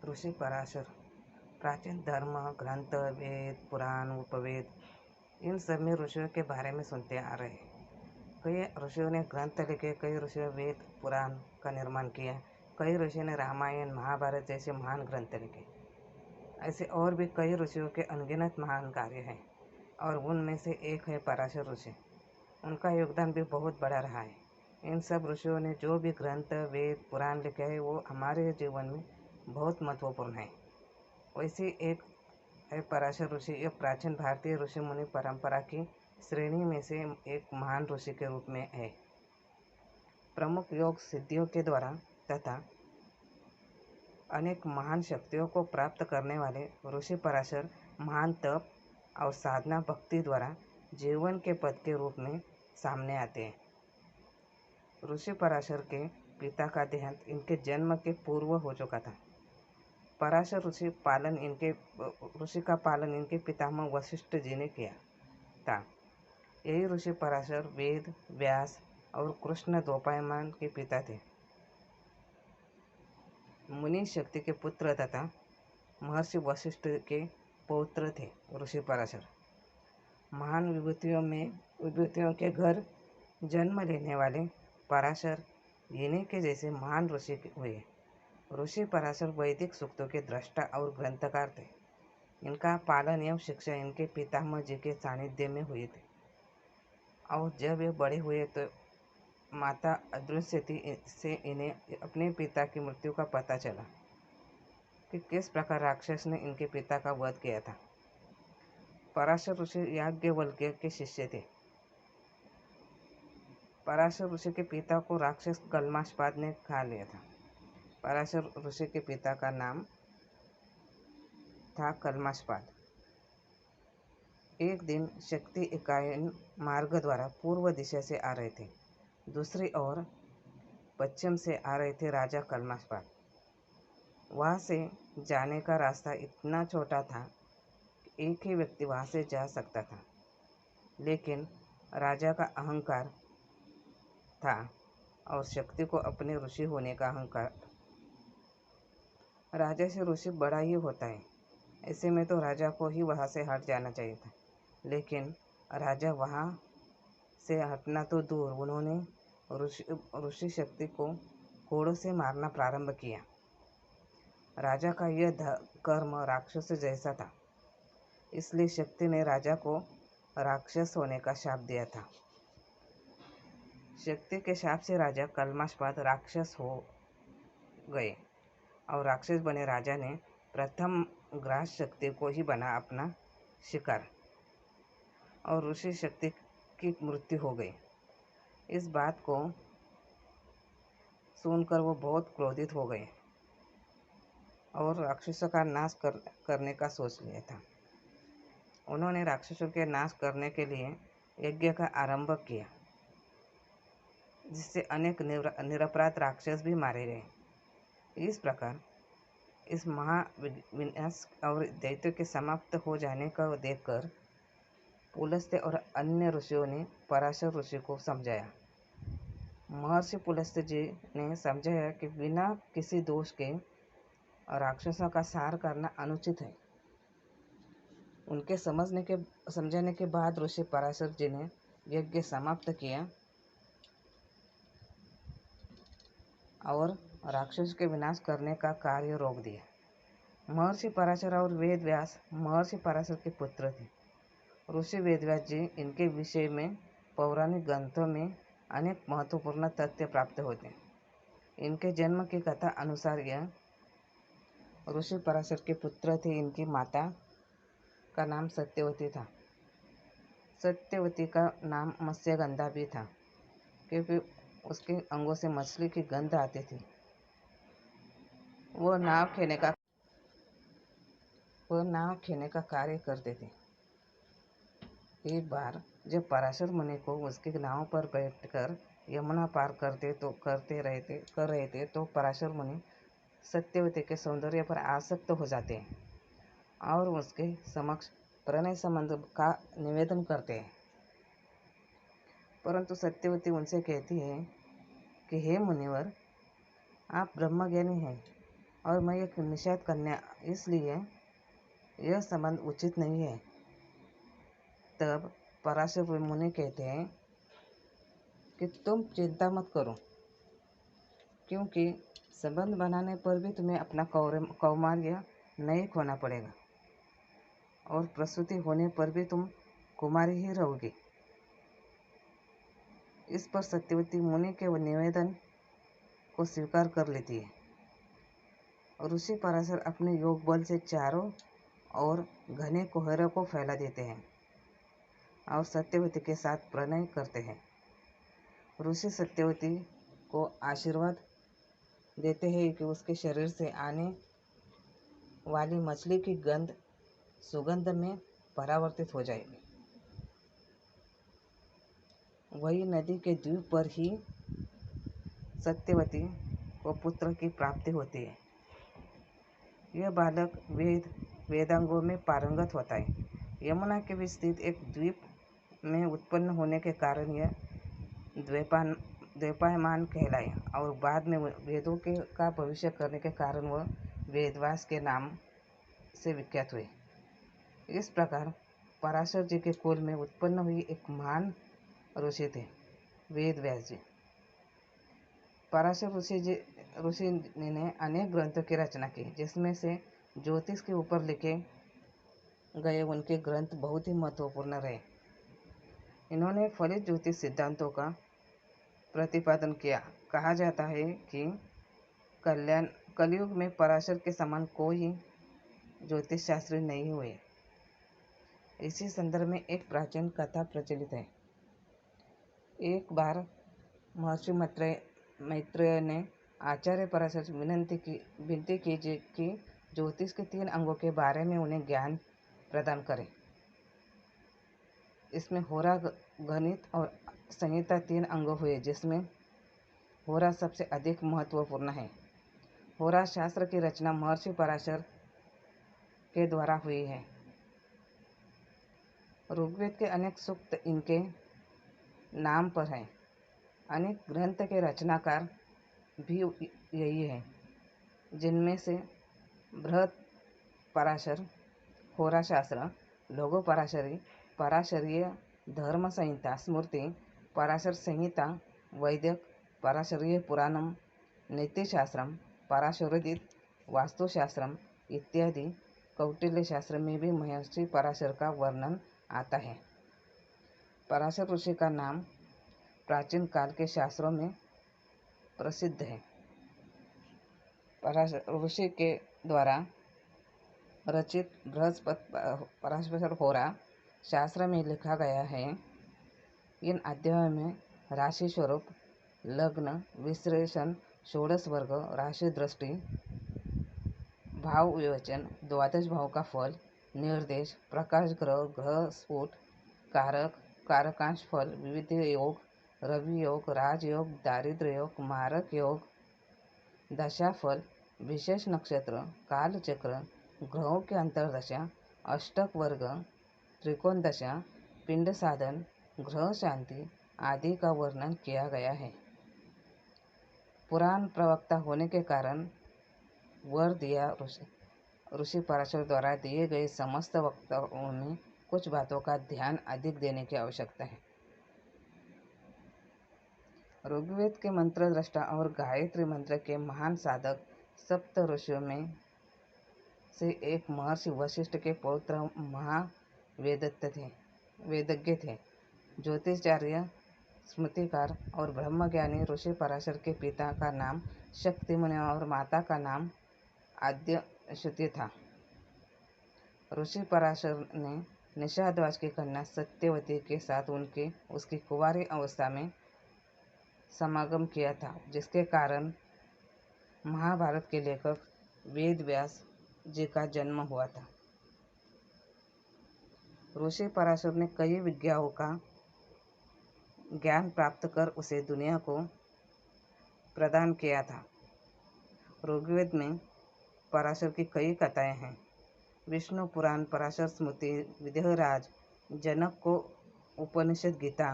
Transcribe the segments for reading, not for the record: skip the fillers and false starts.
ऋषि पराशर प्राचीन धर्म ग्रंथ वेद पुराण उपवेद इन सब में ऋषियों के बारे में सुनते आ रहे हैं। कई ऋषियों ने ग्रंथ लिखे, कई ऋषियों वेद पुराण का निर्माण किया, कई ऋषियों ने रामायण महाभारत जैसे महान ग्रंथ लिखे। ऐसे और भी कई ऋषियों के अनगिनत महान कार्य हैं और उनमें से एक है पराशर ऋषि। उनका योगदान भी बहुत बड़ा रहा है। इन सब ऋषियों ने जो भी ग्रंथ वेद पुराण लिखे हैं वो हमारे जीवन में बहुत महत्वपूर्ण है। वैसे एक है पराशर ऋषि। यह प्राचीन भारतीय ऋषि मुनि परंपरा की श्रेणी में से एक महान ऋषि के रूप में है। प्रमुख योग सिद्धियों के द्वारा तथा अनेक महान शक्तियों को प्राप्त करने वाले ऋषि पराशर महान तप और साधना भक्ति द्वारा जीवन के पद के रूप में सामने आते हैं। ऋषि पराशर के पिता का देहांत इनके जन्म के पूर्व हो चुका था। पराशर ऋषि का पालन इनके पितामह वशिष्ठ जी ने किया था। यही ऋषि पराशर वेद व्यास और कृष्ण द्वैपायन के पिता थे। मुनि शक्ति के पुत्र तथा महर्षि वशिष्ठ के पौत्र थे ऋषि पराशर। महान विभूतियों के घर जन्म लेने वाले पराशर इन्हीं के जैसे महान ऋषि हुए। ऋषि पराशर वैदिक सूक्तों के दृष्टा और ग्रंथकार थे। इनका पालन एवं शिक्षा इनके पितामह जी के सानिध्य में हुई थी और जब ये बड़े हुए तो माता अदृश्यति से इन्हें अपने पिता की मृत्यु का पता चला कि किस प्रकार राक्षस ने इनके पिता का वध किया था। पराशर ऋषि याज्ञवल्क्य के शिष्य थे। पराशर ऋषि के पिता को राक्षस कल्माशपाद ने खा लिया था। पराशर ऋषि के पिता का नाम था कल्माशपाद। एक दिन शक्ति इकायन मार्ग द्वारा पूर्व दिशा से आ रहे थे। दूसरी ओर पश्चिम से आ रहे थे राजा कल्माशपाद। वहाँ से जाने का रास्ता इतना छोटा था कि एक ही व्यक्ति वहाँ से जा सकता था, लेकिन राजा का अहंकार था और शक्ति को अपने ऋषि होने का अहंकार। राजा से ऋषि बड़ा ही होता है, ऐसे में तो राजा को ही वहाँ से हट जाना चाहिए था, लेकिन राजा वहाँ से हटना तो दूर, उन्होंने ऋषि शक्ति को घोड़ों से मारना प्रारंभ किया। राजा का यह कर्म राक्षस जैसा था, इसलिए शक्ति ने राजा को राक्षस होने का शाप दिया था। शक्ति के शाप से राजा कल्माशपाद राक्षस हो गए और राक्षस बने राजा ने प्रथम ग्रास शक्ति को ही बना अपना शिकार और ऋषि शक्ति की मृत्यु हो गई। इस बात को सुनकर वो बहुत क्रोधित हो गए और राक्षसों का नाश करने का सोच लिया था। उन्होंने राक्षसों के नाश करने के लिए यज्ञ का आरंभ किया, जिससे अनेक निरपराध राक्षस भी मारे गए। इस प्रकार इस महाविनाश और दैत्य के समाप्त हो जाने को देखकर पुलस्त्य और अन्य ऋषियों ने पराशर ऋषि को समझाया। महर्षि पुलस्त्य जी ने समझाया कि बिना किसी दोष के राक्षसों का संहार करना अनुचित है। उनके समझाने के बाद ऋषि पराशर जी ने यज्ञ समाप्त किया और राक्षस के विनाश करने का कार्य रोक दिया। महर्षि पराशर और वेद व्यास महर्षि पराशर के पुत्र थे। ऋषि वेदव्यास जी इनके विषय में पौराणिक ग्रंथों में अनेक महत्वपूर्ण तथ्य प्राप्त होते हैं। इनके जन्म की कथा अनुसार यह ऋषि पराशर के पुत्र थे। इनकी माता का नाम सत्यवती था। सत्यवती का नाम मत्स्यगंधा भी था, क्योंकि उसके अंगों से मछली की गंध आती थी। वह नाव खेने का कार्य करते थे। एक बार जब पराशर मुनि को उसके नाव पर बैठकर यमुना पार कर रहे थे तो पराशर मुनि सत्यवती के सौंदर्य पर आसक्त हो जाते हैं और उसके समक्ष प्रणय संबंध का निवेदन करते हैं। परंतु सत्यवती उनसे कहती है कि हे मुनिवर, आप ब्रह्मज्ञानी हैं और मैं एक निषाद कन्या, इसलिए यह संबंध उचित नहीं है। तब पराशर मुनि कहते हैं कि तुम चिंता मत करो, क्योंकि संबंध बनाने पर भी तुम्हें अपना कौमार्य नहीं खोना पड़ेगा और प्रसूति होने पर भी तुम कुमारी ही रहोगी। इस पर सत्यवती मुनि के निवेदन को स्वीकार कर लेती है। ऋषि पराशर अपने योग बल से चारों ओर घने कोहरे को फैला देते हैं और सत्यवती के साथ प्रणय करते हैं। ऋषि सत्यवती को आशीर्वाद देते हैं कि उसके शरीर से आने वाली मछली की गंध सुगंध में परावर्तित हो जाएगी। वही नदी के द्वीप पर ही सत्यवती को पुत्र की प्राप्ति होती है। यह बालक वेदांगों में पारंगत होता है। यमुना के बीच स्थित एक द्वीप में उत्पन्न होने के कारण यह द्वैपायमान कहलाए और बाद में वेदों का भविष्य करने के कारण वह वेदव्यास के नाम से विख्यात हुए। इस प्रकार पराशर जी के कुल में उत्पन्न हुई एक महान ऋषि थे वेदव्यास जी। पराशर ऋषि ने अनेक ग्रंथों की रचना की, जिसमें से ज्योतिष के ऊपर लिखे गए उनके ग्रंथ बहुत ही महत्वपूर्ण रहे। इन्होंने फलित ज्योतिष सिद्धांतों का प्रतिपादन किया। कहा जाता है कि कलयुग में पराशर के समान कोई ज्योतिष शास्त्री नहीं हुए। इसी संदर्भ में एक प्राचीन कथा प्रचलित है। एक बार महर्षि मैत्रेय ने आचार्य पराशर से विनती की कि ज्योतिष के 3 अंगों के बारे में उन्हें ज्ञान प्रदान करें। इसमें होरा, गणित और संहिता 3 अंग हुए, जिसमें होरा सबसे अधिक महत्वपूर्ण है। होरा शास्त्र की रचना महर्षि पराशर के द्वारा हुई है। ऋग्वेद के अनेक सूक्त इनके नाम पर हैं। अनेक ग्रंथ के रचनाकार भी यही है, जिनमें से बृहत पराशर, होरा शास्त्र, लघु पराशरी, पराशरीय धर्म संहिता, स्मृति, पराशर संहिता, वैदिक, पराशरीय पुराणम, नीतिशास्त्रम, पराशरोदित, वास्तुशास्त्रम इत्यादि कौटिल्य शास्त्र में भी महर्षि पराशर का वर्णन आता है। पराशर ऋषि का नाम प्राचीन काल के शास्त्रों में प्रसिद्ध है। पराशर ऋषि के द्वारा रचित पराशर होरा शास्त्र में लिखा गया है। इन अध्यायों में राशि स्वरूप, लग्न विश्लेषण, षोडश वर्ग, राशि दृष्टि, भाव विवेचन, द्वादश भाव का फल, निर्देश, प्रकाश ग्रह, ग्रह स्फुट, कारक, कारकांश फल, विविध योग, रवि योग, राजयोग, दारिद्र्य योग, मारक योग, दशाफल, विशेष नक्षत्र, काल चक्र, ग्रहों की अंतर्दशा, अष्टक वर्ग, त्रिकोण दशा, पिंड साधन, ग्रह शांति आदि का वर्णन किया गया है। पुराण प्रवक्ता होने के कारण वर दिया ऋषि पराशर द्वारा दिए गए समस्त वक्तव्यों में कुछ बातों का ध्यान अधिक देने की आवश्यकता है। ऋग्वेद के मंत्र दृष्टा और गायत्री मंत्र के महान साधक सप्त ऋषियों में से एक महर्षि वशिष्ठ के पौत्र वेदज्ञ थे। ज्योतिषाचार्य, स्मृतिकार और ब्रह्मज्ञानी ऋषि पराशर के पिता का नाम शक्तिमुनि और माता का नाम आद्यश्रुति था। ऋषि पराशर ने निषादवास की कन्या सत्यवती के साथ उसकी कुंवारी अवस्था में समागम किया था, जिसके कारण महाभारत के लेखक वेद व्यास जी का जन्म हुआ था। ऋषि पराशर ने कई विद्याओं का ज्ञान प्राप्त कर उसे दुनिया को प्रदान किया था। ऋग्वेद में पराशर की कई कथाएं हैं। विष्णु पुराण, पराशर स्मृति, विदेहराज, जनक को उपनिषद गीता,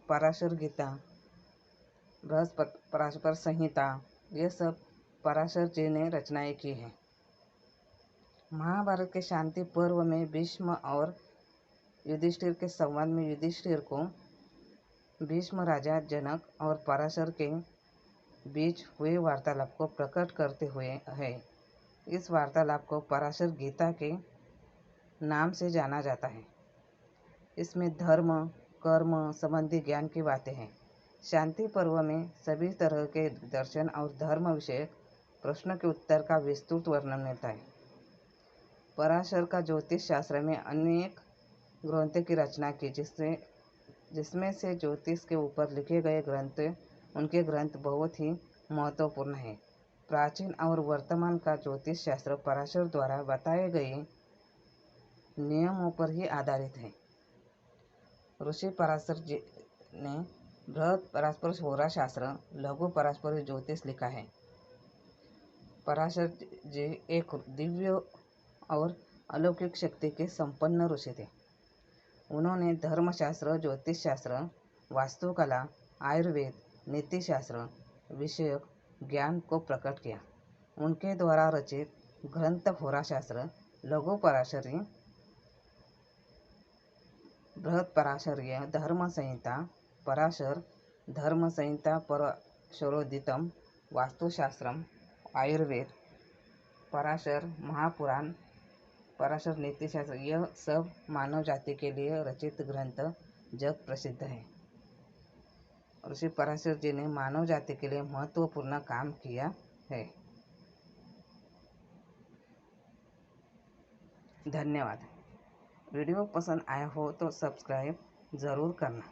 पराशर गीता, बृहस्पति पराशर संहिता, ये सब पराशर जी ने रचनाएं की हैं। महाभारत के शांति पर्व में भीष्म और युधिष्ठिर के संवाद में युधिष्ठिर को भीष्म राजा जनक और पराशर के बीच हुए वार्तालाप को प्रकट करते हुए है। इस वार्तालाप को पराशर गीता के नाम से जाना जाता है। इसमें धर्म कर्म संबंधी ज्ञान की बातें हैं। शांति पर्व में सभी तरह के दर्शन और धर्म विषयक प्रश्नों के उत्तर का विस्तृत वर्णन मिलता है। पराशर का ज्योतिष शास्त्र में अनेक ग्रंथों की रचना की, जिसमें से ज्योतिष के ऊपर लिखे गए उनके ग्रंथ बहुत ही महत्वपूर्ण हैं। प्राचीन और वर्तमान का ज्योतिष शास्त्र पराशर द्वारा बताए गए नियमों पर ही आधारित है। ऋषि पराशर जी ने बृहद पराशर होरा शास्त्र, लघु पराशर ज्योतिष लिखा है। पराशर जी एक दिव्य और अलौकिक शक्ति के संपन्न ऋषि थे। उन्होंने धर्मशास्त्र, ज्योतिष शास्त्र, वास्तुकला, आयुर्वेद, नीतिशास्त्र विषयक ज्ञान को प्रकट किया। उनके द्वारा रचित ग्रंथ होरा शास्त्र, लघु पराशरी, बृहद पराशर्य, धर्म संहिता, पराशर धर्म संहिता, पराशरोदितम, वास्तुशास्त्रम, आयुर्वेद, पराशर महापुराण, पराशर नीतिशास्त्र, यह सब मानव जाति के लिए रचित ग्रंथ जग प्रसिद्ध है। ऋषि पराशर जी ने मानव जाति के लिए महत्वपूर्ण काम किया है। धन्यवाद। वीडियो पसंद आया हो तो सब्सक्राइब ज़रूर करना।